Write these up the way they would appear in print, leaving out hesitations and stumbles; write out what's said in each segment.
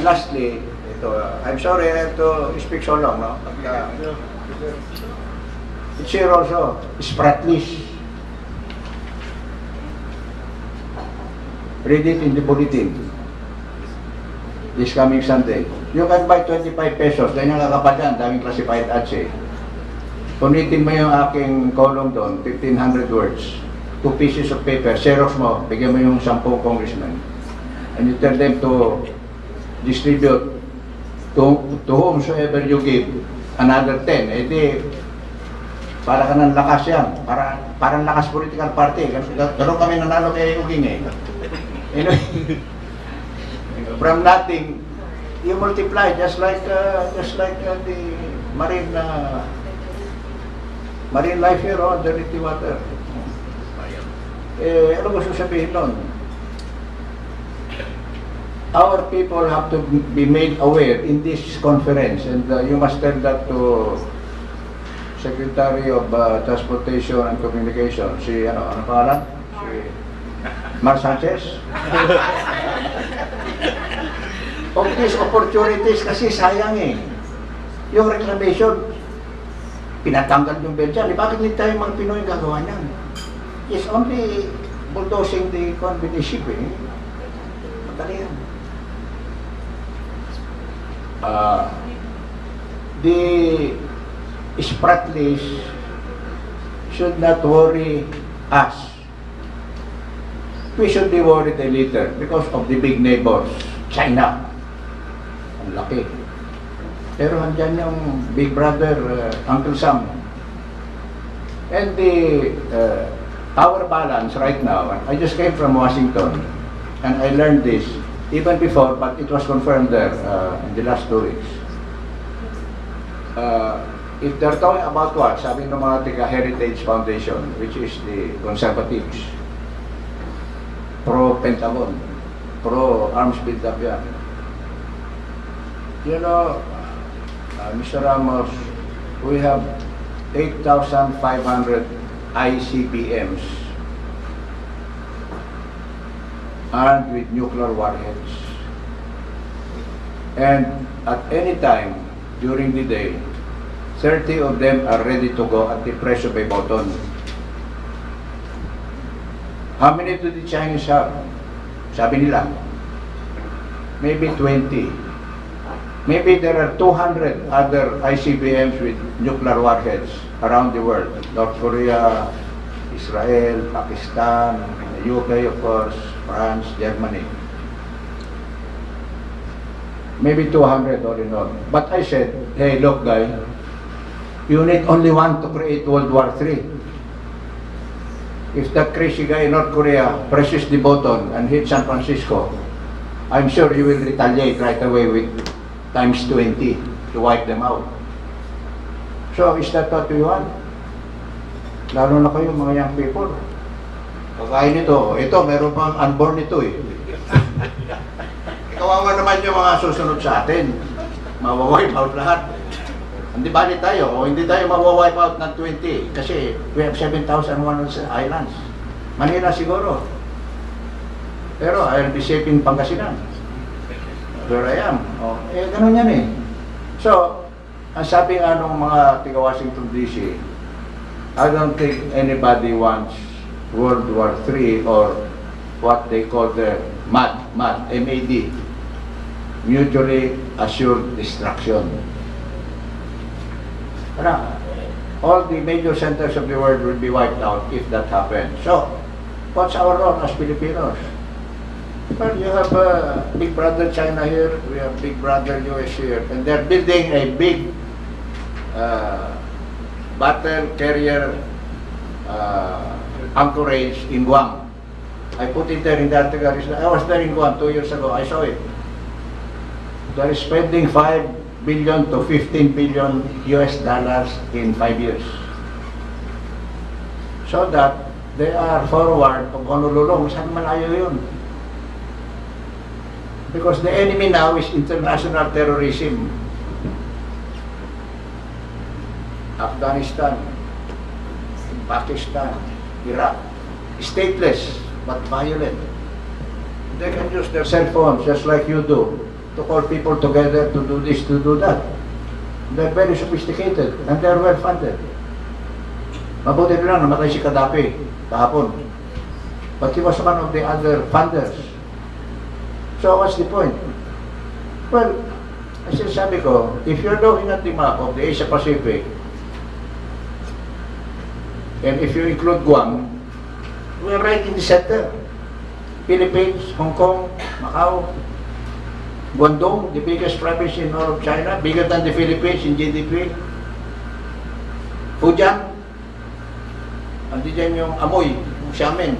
lastly, ito, I'm sorry I have to speak so long, no? It's here also, Spratlys. Read it in the bulletin. This coming Sunday. You can buy 25 pesos, dahil nakakapal yan, daming classified ads eh. Punitin mo yung aking column doon, 1,500 words, 2 pieces of paper, xerox mo, bigyan mo yung 10 congressmen. And you tell them to distribute to whomsoever you give another 10. Eh di, para ka ng lakas yan, parang lakas political party. Ganoon kami nanalo kay Uging eh. Anyway, from nothing, you multiply just like the marine life here on the dirty water. Ano gusto sabihin nun? Our people have to be made aware in this conference, and you must tell that to Secretary of Transportation and Communication, si ano pangalan? Si Mar Sanchez. Of these opportunities kasi sayang eh. Yung reclamation, pinatanggal yung Belgian. Bakit hindi tayo mga Pinoy gagawa niyan? It's only bulldozing the ship eh. Madali yan. The Spratlys should not worry us. We should be worried a little because of the big neighbors, China. Ang laki. Pero andyan yung big brother, Uncle Sam. And the power balance right now, I just came from Washington, and I learned this even before, but it was confirmed there in the last 2 weeks. If they're talking about what, sabi ng mga taga Heritage Foundation, which is the conservatives, pro-Pentagon, pro-arms build-up yan. You know, Mr. Ramos, we have 8,500 ICBMs armed with nuclear warheads. And at any time during the day, 30 of them are ready to go at the press of a button. How many do the Chinese have? Sabi nila, maybe 20. Maybe there are 200 other ICBMs with nuclear warheads around the world. North Korea, Israel, Pakistan, UK of course, France, Germany. Maybe 200 all in all. But I said, hey look guys, you need only one to create World War III. If that crazy guy in North Korea presses the button and hits San Francisco, I'm sure you will retaliate right away with times 20 to wipe them out. So, is that what we want? Lalo na kayo mga young people. Kakain ito, meron pang unborn ito eh. Kawawa naman yung mga susunod sa atin. Mawawipe out lahat. Hindi bali tayo, o hindi tayo mawawipe out ng 20 kasi we have 7,100 islands. Manila siguro. Pero I'll be safe in Pangasinan. Where I am. Ganun yan eh. So, ang sabi nga nung mga tiga Washington DC, I don't think anybody wants World War III or what they call the MAD, M-A-D, Mutually Assured Destruction. All the major centers of the world will be wiped out if that happens. So, what's our role as Filipinos? Well, you have Big Brother China here, we have Big Brother US here, and they're building a big battle carrier anchorage in Guam. I put it there in the article. I was there in Guam 2 years ago. I saw it. They're spending $5 billion to $15 billion US dollars in 5 years, so that they are forward to Honolulu. Saan malayo yun? Because the enemy now is international terrorism. Afghanistan, Pakistan, Iraq, stateless but violent. They can use their cell phones just like you do to call people together to do this, to do that. They're very sophisticated and they're well funded. Mabuti lang, namatay si Gaddafi kahapon. But he was one of the other funders. So what's the point? Well, as sabi ko, if you're looking at the map of the Asia Pacific, and if you include Guam, we're right in the center. Philippines, Hong Kong, Macau, Guangdong, the biggest province in all of China, bigger than the Philippines in GDP. Fujian, andi dyan yung Amoy, yung Xiamen,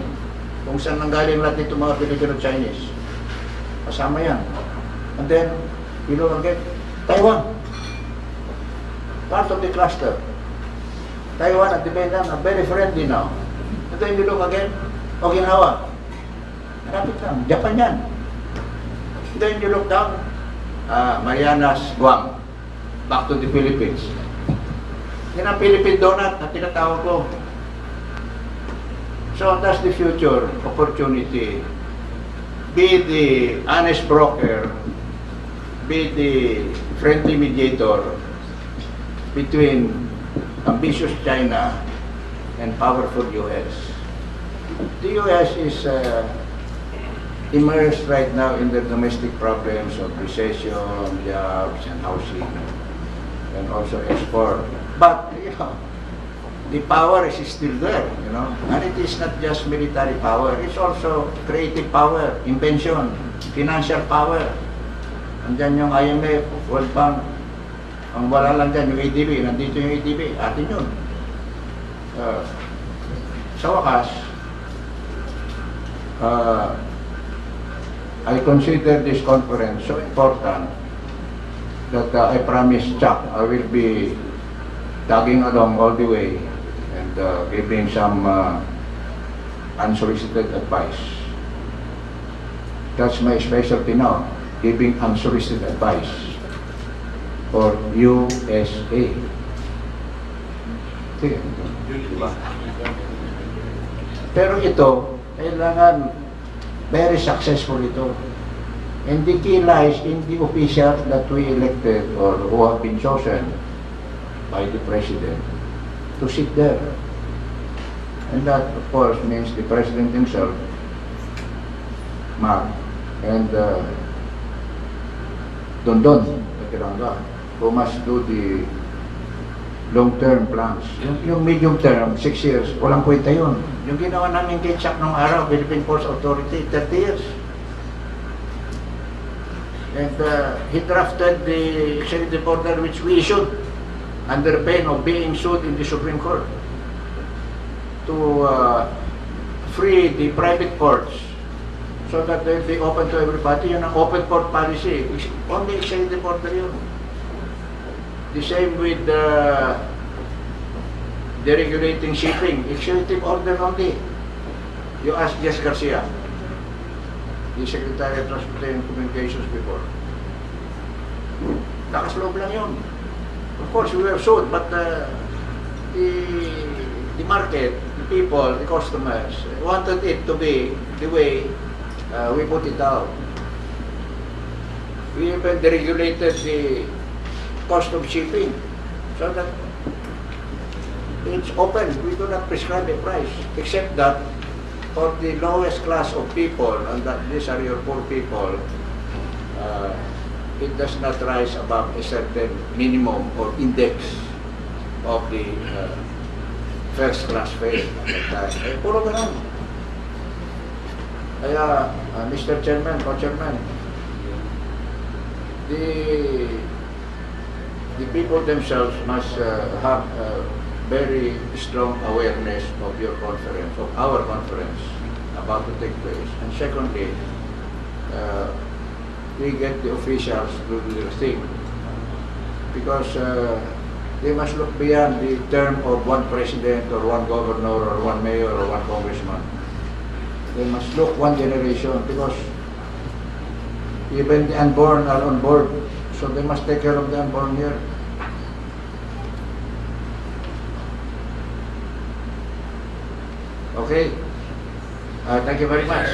kung saan nanggaling lahat ito mga Filipino-Chinese. Kasama yan. And then, you know again, Taiwan, part of the cluster. Taiwan at the Vietnam are very friendly now. And then you look again, Okinawa, rapid lang, Japan yan. Then you look down, Marianas, Guam, back to the Philippines. Yan ang Philippine donut na tinatawag ko. So that's the future opportunity. Be the honest broker, be the friendly mediator between ambitious China and powerful US. The US is immersed right now in the domestic problems of recession, jobs, and housing, and also export. But, you know, the power is still there, you know, and it is not just military power, it's also creative power, invention, financial power. Andyan yung IMF, World Bank, ang wala lang dyan yung ADB, nandito yung ADB, atin yun. Sa wakas, I consider this conference so important that I promise Chuck I will be tagging along all the way and giving some unsolicited advice. That's my specialty now, giving unsolicited advice for USA. Diba? Pero ito, kailangan very successful ito. And the key lies in the officials that we elected or who have been chosen by the President to sit there. And that, of course, means the President himself, Mark, and Dondon, who must do the long-term plans. Yung medium term, 6 years, walang kwenta yun. Yung ginawa namin kay Chuck nung araw, Philippine Ports Authority, 30 years. And he drafted the executive order which we issued under pain of being sued in the Supreme Court to free the private ports so that they'll be open to everybody. Yun ang open port policy. Only executive order yun. The same with deregulating shipping. Executive order only. You ask Jess Garcia, the Secretary of Transportation and Communications before. Lakas loob lang yun. Of course, we were sued, but the market, the people, the customers wanted it to be the way we put it out. We even deregulated the cost of shipping so that it's open. We do not prescribe a price, except that for the lowest class of people, and that these are your poor people, it does not rise above a certain minimum or index of the first class fare at that time. Puro ganun. Kaya, Mr. Chairman, Co-Chairman, the people themselves must have very strong awareness of your conference, of our conference about to take place. And secondly, we get the officials to do their thing, because they must look beyond the term of one president or one governor or one mayor or one congressman. They must look one generation, because even the unborn are on board, so they must take care of the unborn here. Okay. Thank you very much.